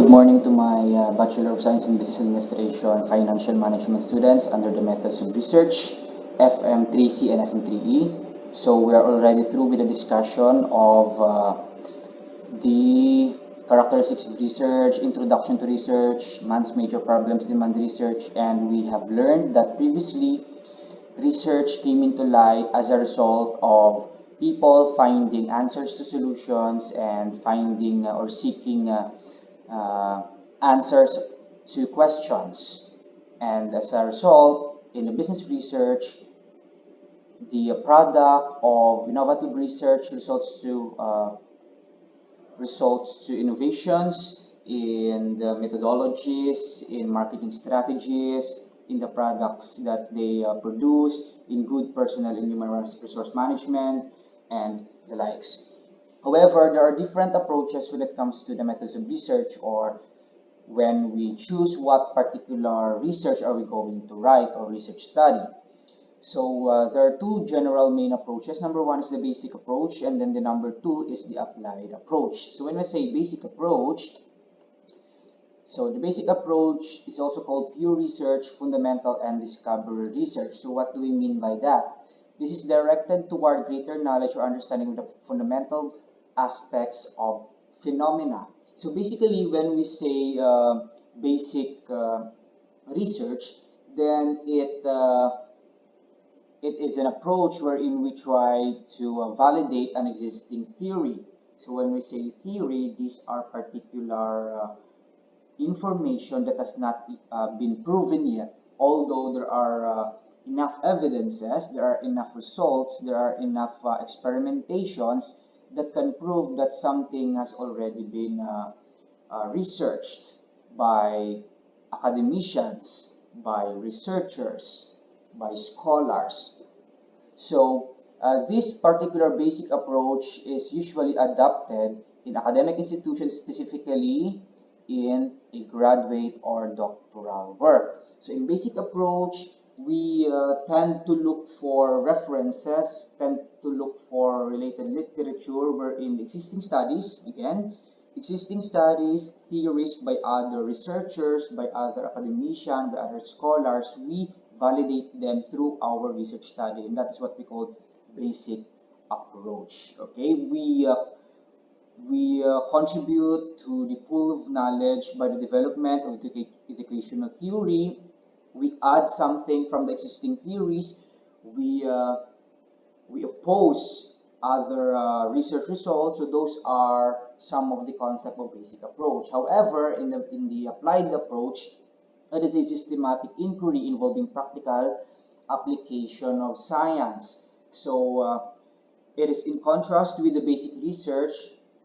Good morning to my Bachelor of Science in Business Administration Financial Management students under the methods of research, FM3C and FM3E. So we are already through with the discussion of the characteristics of research, introduction to research, man's major problems demand research, and we have learned that previously research came into light as a result of people finding answers to solutions and finding or seeking uh, answers to questions. And as a result, in the business research, the product of innovative research results to innovations in the methodologies, in marketing strategies, in the products that they produce, in good personal and human resource management, and the likes. However, there are different approaches when it comes to the methods of research, or when we choose what particular research are we going to write or research study. So there are two general main approaches. Number one is the basic approach, and then the number two is the applied approach. So when I say basic approach, so the basic approach is also called pure research, fundamental, and discovery research. So what do we mean by that? This is directed toward greater knowledge or understanding of the fundamental aspects of phenomena. So basically, when we say basic research, then it is an approach wherein we try to validate an existing theory. So when we say theory, these are particular information that has not been proven yet, although there are enough evidences, there are enough results, there are enough experimentations that can prove that something has already been researched by academicians, by researchers, by scholars. So this particular basic approach is usually adopted in academic institutions, specifically in a graduate or doctoral work. So in basic approach, we tend to look for references, tend to look for related literature wherein existing studies, again, existing studies, theories by other researchers, by other academicians, by other scholars, we validate them through our research study, and that is what we call basic approach. Okay, we contribute to the pool of knowledge by the development of educational theory. We add something from the existing theories. We oppose other research results. So those are some of the concept of basic approach. However, in the applied approach, it is a systematic inquiry involving practical application of science. So it is in contrast with the basic research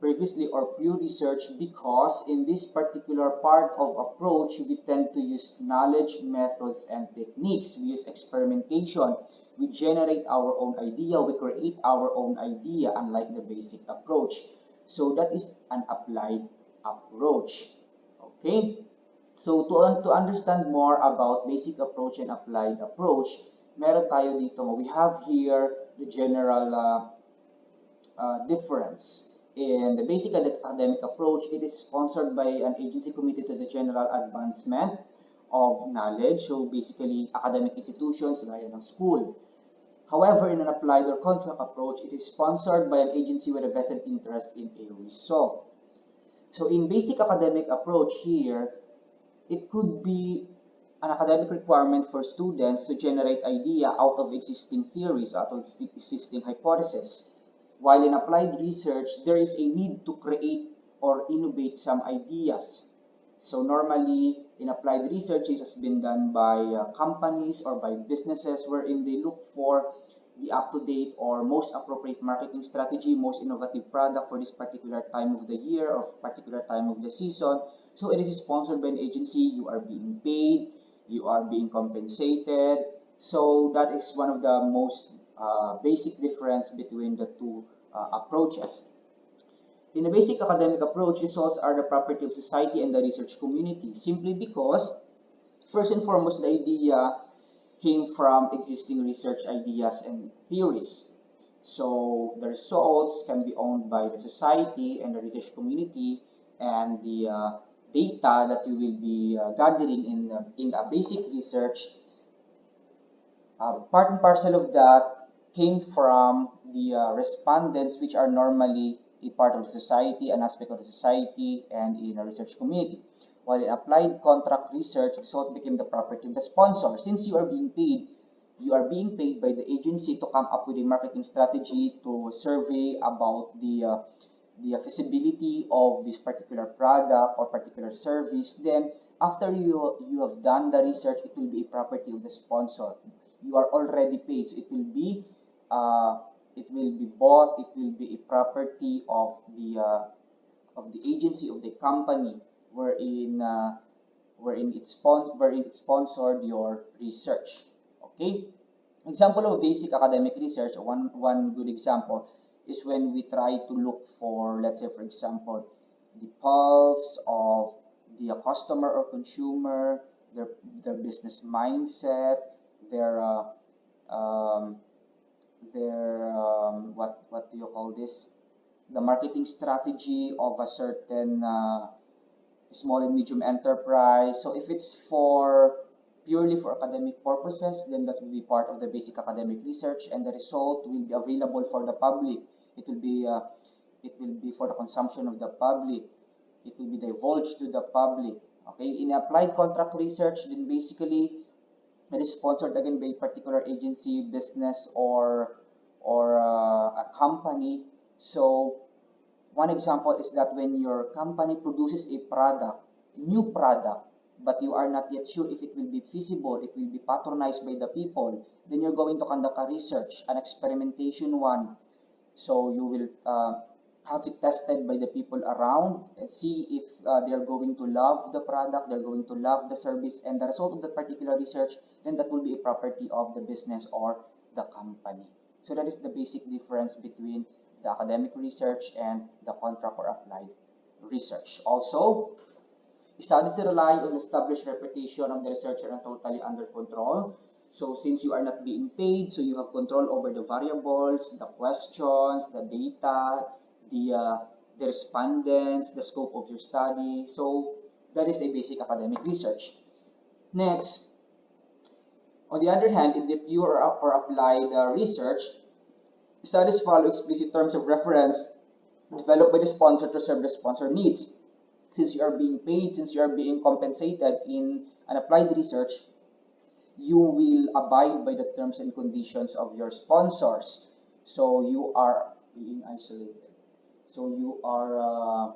previously or pure research, because in this particular part of approach, we tend to use knowledge, methods, and techniques. We use experimentation. We generate our own idea. We create our own idea, unlike the basic approach. So that is an applied approach. Okay? So to understand more about basic approach and applied approach, meron tayo dito. We have here the general difference. In the basic academic approach, it is sponsored by an agency committed to the general advancement of knowledge. So basically, academic institutions gaya ng school. However, in an applied or contract approach, it is sponsored by an agency with a vested interest in a result. So in basic academic approach here, it could be an academic requirement for students to generate idea out of existing theories, out of existing hypotheses. While in applied research, there is a need to create or innovate some ideas. So normally, in applied research, it has been done by companies or by businesses, wherein they look for the up-to-date or most appropriate marketing strategy, most innovative product for this particular time of the year or particular time of the season. So it is sponsored by an agency. You are being paid, you are being compensated. So that is one of the most basic difference between the two approaches. In the basic academic approach, results are the property of society and the research community, simply because, first and foremost, the idea came from existing research ideas and theories. So the results can be owned by the society and the research community, and the data that you will be gathering in a basic research, part and parcel of that came from the respondents, which are normally a part of the society, an aspect of the society, and in a research community. While in applied contract research, result became the property of the sponsor. Since you are being paid by the agency to come up with a marketing strategy, to survey about the feasibility of this particular product or particular service. Then after you have done the research, it will be a property of the sponsor. You are already paid, so uh, it will be bought, it will be a property of the agency, of the company wherein it sponsored your research. Okay. Example of basic academic research, one good example is when we try to look for, let's say for example, the pulse of the customer or consumer, their their business mindset, their um, what do you call this? The marketing strategy of a certain small and medium enterprise. So if it's for purely for academic purposes, then that will be part of the basic academic research, and the result will be available for the public. It will be uh, it will be for the consumption of the public. It will be divulged to the public. Okay, in applied contract research, then basically it is sponsored again by a particular agency, business, or a company. So one example is that when your company produces a product, new product, but you are not yet sure if it will be feasible, it will be patronized by the people, then you're going to conduct a research, an experimentation one. So you will have it tested by the people around and see if they're going to love the product, they're going to love the service, and the result of that particular research, then that will be a property of the business or the company. So that is the basic difference between the academic research and the contract or applied research. Also, studies rely on established reputation of the researcher and totally under control. So since you are not being paid, so you have control over the variables, the questions, the data, the respondents, the scope of your study. So that is a basic academic research. Next, on the other hand, in the pure or applied research, studies follow explicit terms of reference developed by the sponsor to serve the sponsor needs. Since you are being paid, since you are being compensated in an applied research, you will abide by the terms and conditions of your sponsors. So you are being isolated. So you are,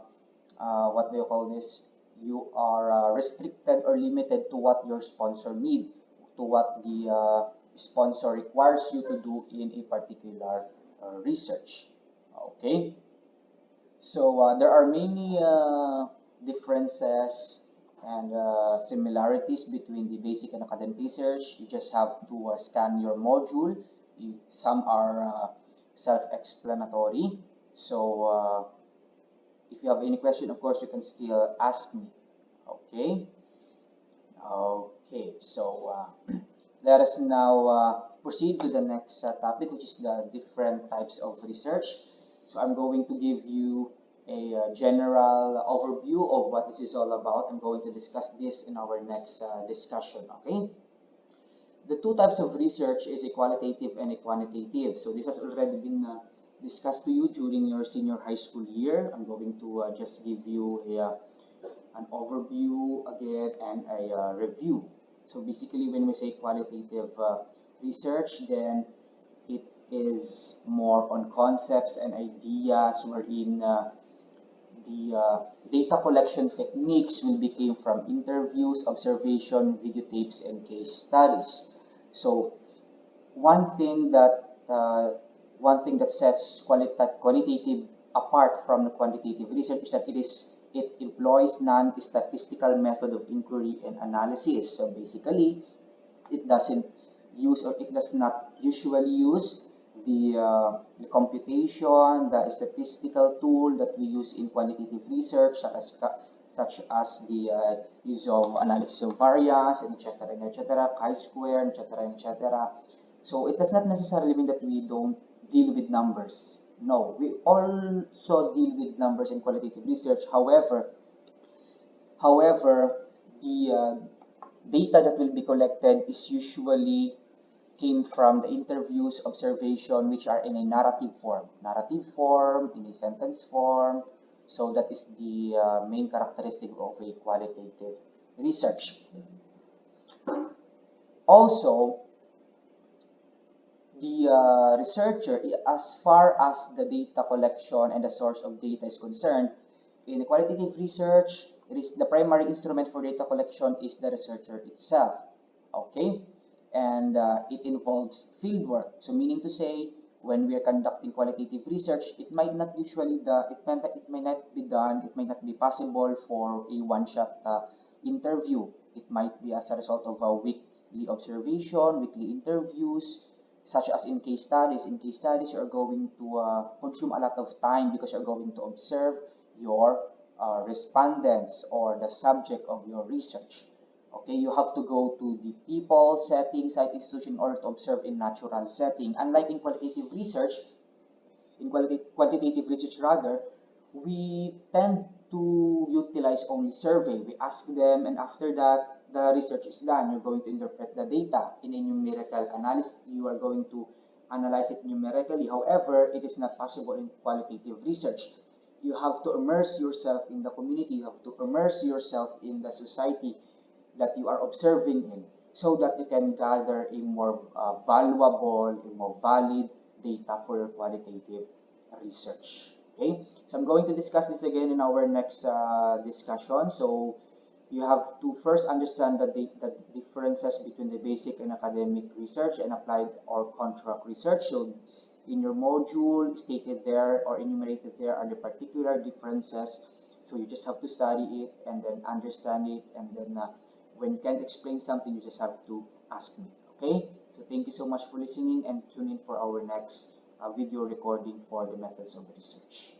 what do you call this? You are restricted or limited to what your sponsor need, to what the sponsor requires you to do in a particular research. Okay. So there are many differences and similarities between the basic and academic research. You just have to scan your module. Some are self-explanatory. So if you have any question, of course, you can still ask me. Okay. Okay. So let us now proceed to the next topic, which is the different types of research. So I'm going to give you a general overview of what this is all about. I'm going to discuss this in our next discussion, okay? The two types of research is a qualitative and a quantitative. So this has already been discussed to you during your senior high school year. I'm going to just give you an overview again and a review. So basically, when we say qualitative research, then it is more on concepts and ideas wherein the data collection techniques will be came from interviews, observation, videotapes, and case studies. So one thing that sets qualitative apart from the quantitative research is that it employs non-statistical method of inquiry and analysis. So basically, it doesn't use or it does not usually use the computation, the statistical tool that we use in quantitative research, such as the use of analysis of variance, etc., chi-square, etc. So it does not necessarily mean that we don't deal with numbers. No, we also deal with numbers in qualitative research. However, However, the data that will be collected is usually came from the interviews, observation, which are in a narrative form, in a sentence form. So that is the main characteristic of a qualitative research. Also, the researcher, as far as the data collection and the source of data is concerned, in qualitative research, it is the primary instrument for data collection is the researcher itself. Okay, and it involves fieldwork. So, meaning to say, when we are conducting qualitative research, it might not be done. It might not be possible for a one-shot interview. It might be as a result of a weekly observation, weekly interviews, such as in case studies. In case studies, you're going to consume a lot of time because you're going to observe your respondents or the subject of your research. Okay, you have to go to the people, setting, site, institution in order to observe in natural setting. Unlike in qualitative research, quantitative research rather, we tend to utilize only survey. We ask them, and after that, the research is done. You're going to interpret the data in a numerical analysis. You are going to analyze it numerically. However, it is not possible in qualitative research. You have to immerse yourself in the community. You have to immerse yourself in the society that you are observing in, so that you can gather a more valuable, a more valid data for your qualitative research. Okay, so I'm going to discuss this again in our next discussion. So you have to first understand the differences between the basic and academic research and applied or contract research. So in your module stated there or enumerated there are the particular differences. So you just have to study it and then understand it, and then when you can't explain something, you just have to ask me. Okay? So thank you so much for listening, and tune in for our next video recording for the methods of research.